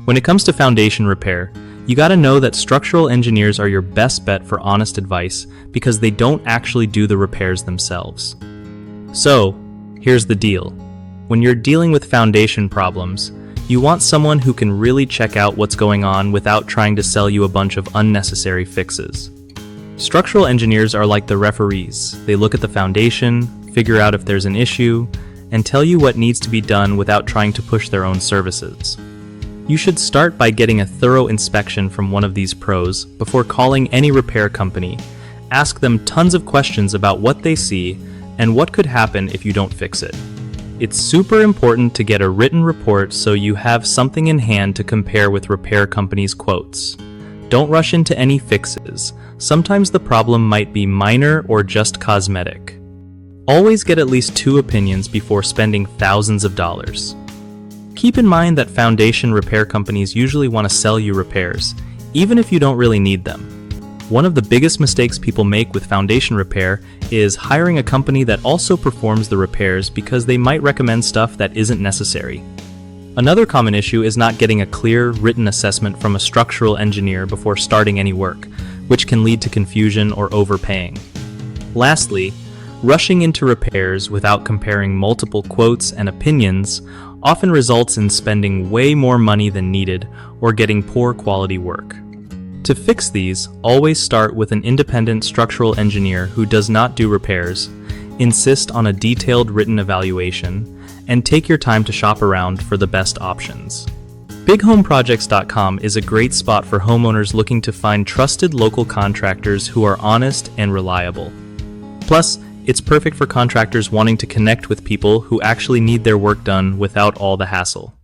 When it comes to foundation repair, you gotta know that structural engineers are your best bet for honest advice because they don't actually do the repairs themselves. So, here's the deal. When you're dealing with foundation problems, you want someone who can really check out what's going on without trying to sell you a bunch of unnecessary fixes. Structural engineers are like the referees. They look at the foundation, figure out if there's an issue, and tell you what needs to be done without trying to push their own services. You should start by getting a thorough inspection from one of these pros before calling any repair company. Ask them tons of questions about what they see and what could happen if you don't fix it. It's super important to get a written report so you have something in hand to compare with repair companies' quotes. Don't rush into any fixes. Sometimes the problem might be minor or just cosmetic. Always get at least 2 opinions before spending thousands of dollars. Keep in mind that foundation repair companies usually want to sell you repairs, even if you don't really need them. One of the biggest mistakes people make with foundation repair is hiring a company that also performs the repairs because they might recommend stuff that isn't necessary. Another common issue is not getting a clear, written assessment from a structural engineer before starting any work, which can lead to confusion or overpaying. Lastly, rushing into repairs without comparing multiple quotes and opinions often results in spending way more money than needed or getting poor quality work. To fix these, always start with an independent structural engineer who does not do repairs, insist on a detailed written evaluation, and take your time to shop around for the best options. BigHomeProjects.com is a great spot for homeowners looking to find trusted local contractors who are honest and reliable. Plus, it's perfect for contractors wanting to connect with people who actually need their work done without all the hassle.